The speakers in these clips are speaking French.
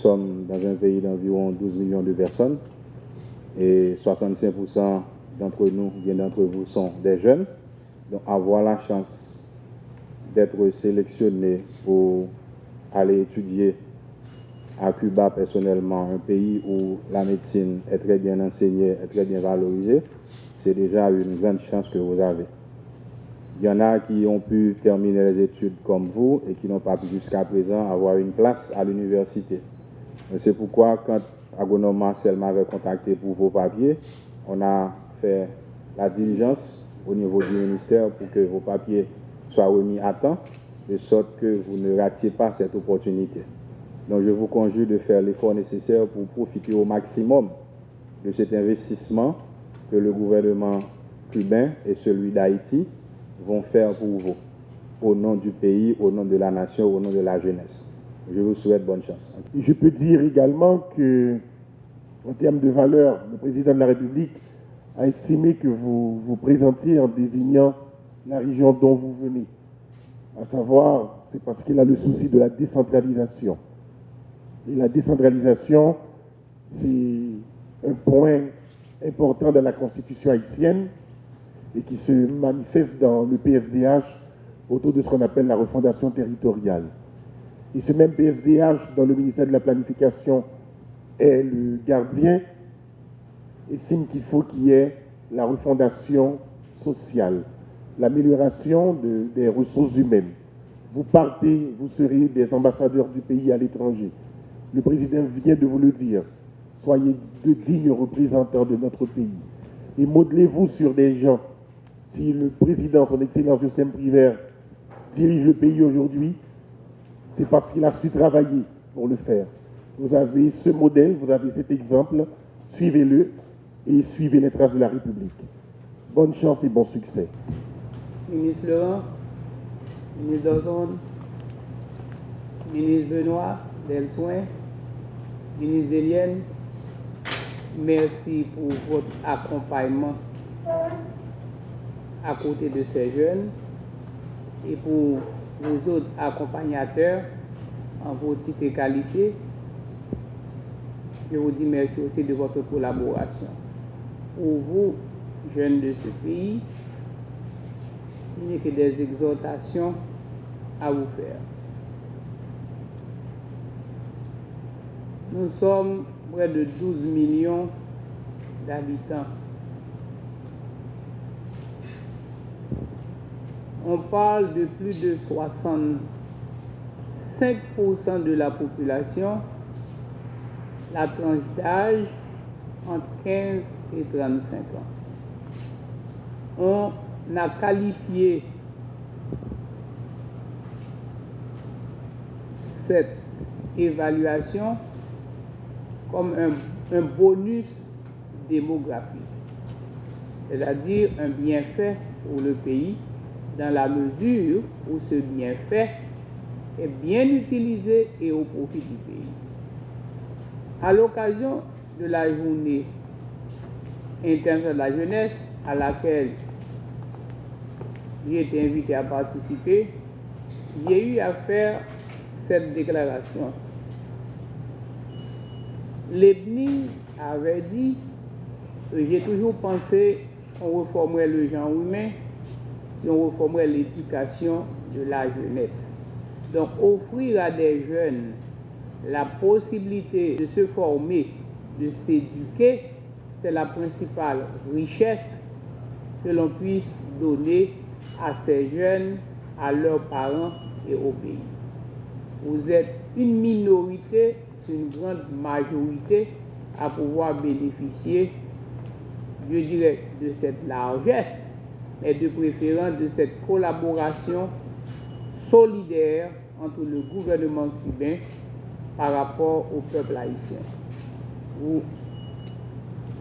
sommes dans un pays d'environ 12 millions de personnes et 65% d'entre nous, bien d'entre vous, sont des jeunes. Donc avoir la chance d'être sélectionné pour aller étudier à Cuba personnellement, un pays où la médecine est très bien enseignée, est très bien valorisée, c'est déjà une grande chance que vous avez. Il y en a qui ont pu terminer les études comme vous et qui n'ont pas pu jusqu'à présent avoir une place à l'université. C'est pourquoi quand Agronome Marcel m'avait contacté pour vos papiers, on a fait la diligence au niveau du ministère pour que vos papiers soient remis à temps, de sorte que vous ne ratiez pas cette opportunité. Donc je vous conjure de faire l'effort nécessaire pour profiter au maximum de cet investissement que le gouvernement cubain et celui d'Haïti vont faire pour vous, au nom du pays, au nom de la nation, au nom de la jeunesse. Je vous souhaite bonne chance. Je peux dire également que, en termes de valeur, le président de la République a estimé que vous vous présentiez en désignant la région dont vous venez. À savoir, c'est parce qu'il a le souci de la décentralisation. Et la décentralisation, c'est un point important de la Constitution haïtienne et qui se manifeste dans le PSDH autour de ce qu'on appelle la refondation territoriale. Et ce même PSDH, dont le ministère de la Planification est le gardien, estime qu'il faut qu'il y ait la refondation sociale, l'amélioration des ressources humaines. Vous partez, vous serez des ambassadeurs du pays à l'étranger. Le président vient de vous le dire. Soyez de dignes représentants de notre pays. Et modelez-vous sur des gens. Si le président, son Excellence Joseph Prévert, dirige le pays aujourd'hui, c'est parce qu'il a su travailler pour le faire. Vous avez ce modèle, vous avez cet exemple, suivez-le et suivez les traces de la République. Bonne chance et bon succès. Ministre Laurent, ministre d'Ozone, ministre Benoît, Delsoin, ministre Delienne, merci pour votre accompagnement à côté de ces jeunes et pour vos autres accompagnateurs en vos titres et qualités. Je vous dis merci aussi de votre collaboration. Pour vous, jeunes de ce pays, il n'y a que des exhortations à vous faire. Nous sommes près de 12 millions d'habitants. On parle de plus de 65% de la population, la tranche d'âge entre 15 et 35 ans. On a qualifié cette évaluation comme un bonus démographique, c'est-à-dire un bienfait pour le pays, dans la mesure où ce bienfait est bien utilisé et au profit du pays. À l'occasion de la journée internationale de la jeunesse, à laquelle j'ai été invité à participer, j'ai eu à faire cette déclaration. Leibniz avait dit que j'ai toujours pensé qu'on reformerait le genre humain si on reformerait l'éducation de la jeunesse. Donc offrir à des jeunes la possibilité de se former, de s'éduquer, c'est la principale richesse que l'on puisse donner à ces jeunes, à leurs parents et au pays. Vous êtes une minorité, c'est une grande majorité à pouvoir bénéficier, je dirais, de cette largesse, mais de préférence de cette collaboration solidaire entre le gouvernement cubain par rapport au peuple haïtien.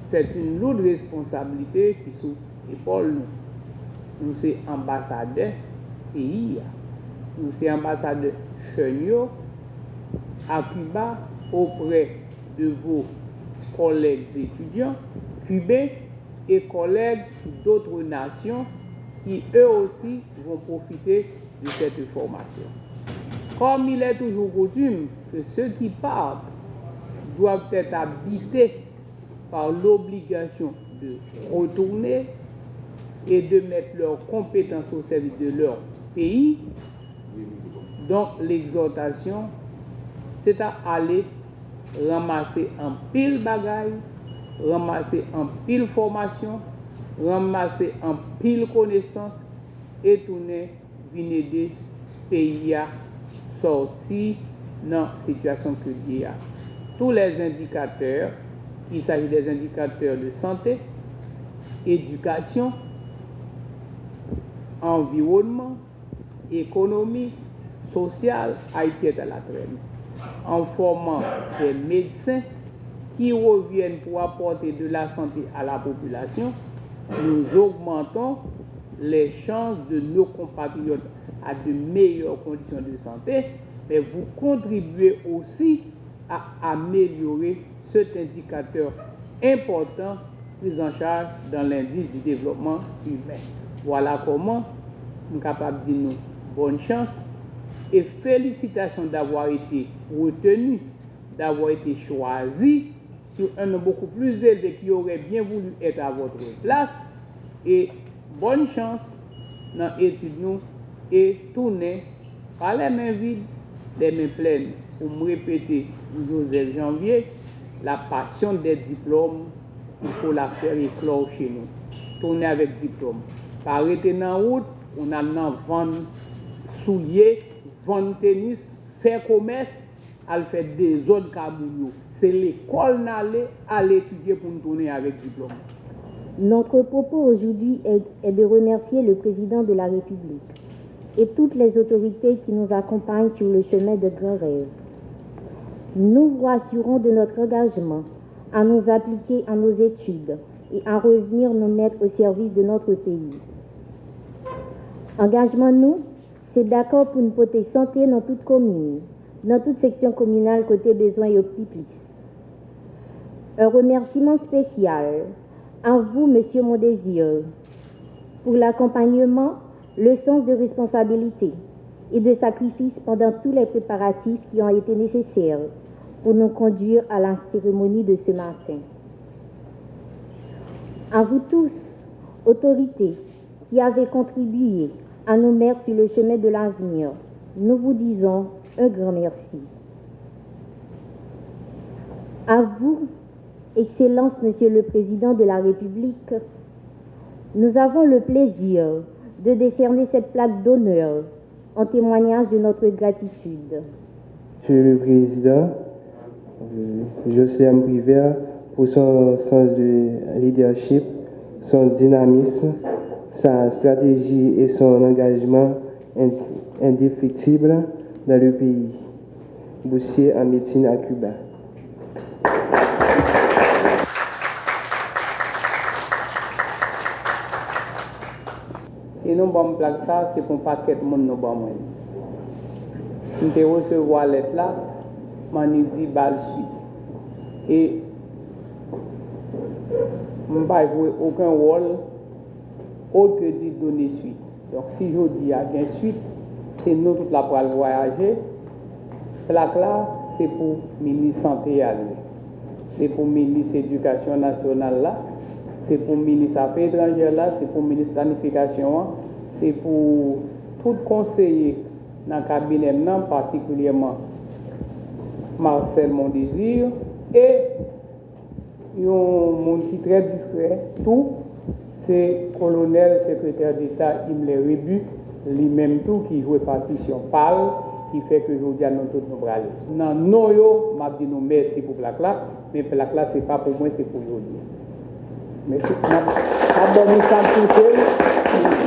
C'est une lourde responsabilité qui sous l'épaule nous. Nous sommes ambassadeurs pays, nous sommes ambassadeurs chenio à Cuba auprès de vos collègues étudiants cubains et collègues d'autres nations qui eux aussi vont profiter de cette formation. Comme il est toujours coutume que ceux qui partent doivent être habités par l'obligation de retourner et de mettre leurs compétences au service de leur pays. Donc l'exhortation, c'est à aller ramasser un pile bagaille, ramasser un pile formation, ramasser un pile connaissance et tourner venir aider pays à sortir dans la situation que il y a. Tous les indicateurs, il s'agit des indicateurs de santé, éducation, environnement, économie, sociale, Haïti est à la traîne. En formant des médecins qui reviennent pour apporter de la santé à la population, nous augmentons les chances de nos compatriotes à de meilleures conditions de santé, mais vous contribuez aussi à améliorer cet indicateur important pris en charge dans l'indice du développement humain. Voilà comment nous sommes capables de dire nous bonne chance et félicitations d'avoir été retenu, d'avoir été choisi sur un nombre beaucoup plus élevé qui aurait bien voulu être à votre place. Et bonne chance dans l'étude nous et tourner par les mains vides, les mains pleines. Pour me répéter, Joseph Janvier, la passion des diplômes, il faut la faire éclore chez nous. Tourner avec diplôme. Pas arrêter dans la route, on a vendre souliers, vendre tennis, faire commerce, à faire des autres caboulot. C'est l'école d'aller à l'étudier pour nous tourner avec diplôme. Notre propos aujourd'hui est de remercier le président de la République et toutes les autorités qui nous accompagnent sur le chemin de grands rêves. Nous vous rassurons de notre engagement à nous appliquer à nos études et à revenir nous mettre au service de notre pays. Engagement nous, c'est d'accord pour une potée santé dans toute commune, dans toute section communale côté besoin et au plus. Un remerciement spécial à vous, Monsieur Mondésir, pour l'accompagnement, le sens de responsabilité et de sacrifice pendant tous les préparatifs qui ont été nécessaires pour nous conduire à la cérémonie de ce matin. À vous tous, autorités, qui avez contribué à nous mettre sur le chemin de l'avenir, nous vous disons un grand merci. À vous, Excellence, Monsieur le Président de la République, nous avons le plaisir de décerner cette plaque d'honneur en témoignage de notre gratitude. Monsieur le Président, José Mbrivert, pour son sens de leadership, son dynamisme, sa stratégie et son engagement indéfectible dans le pays. Boursier en médecine à Cuba. Et nous avons plaque ça, c'est pour un paquet de monde nous avons. Nous avons reçu la lettre là, on dit balle suite. Et je ne vais pas jouer aucun rôle autre que de donner suite. Donc si je dis qu'il y a une suite, c'est nous toute la pour voyager. Plaque là, c'est pour le ministre Santé, c'est pour le ministre Éducation nationale là. C'est pour le ministre Affaires étrangères là, c'est pour le ministre Planification, c'est pour tout conseiller dans le cabinet, particulièrement Marcel Mondésir, et mon qui très discret, tout, c'est colonel secrétaire d'État Imler Rebu, lui-même tout qui joue partition pâle, qui fait que je dis à nous tous nous braler. Non, non, yo, m'a dit nous merci pour plaque là, mais plaque là, c'est pas pour moi, c'est pour aujourd'hui. Mais c'est pas bon, nous sommes tous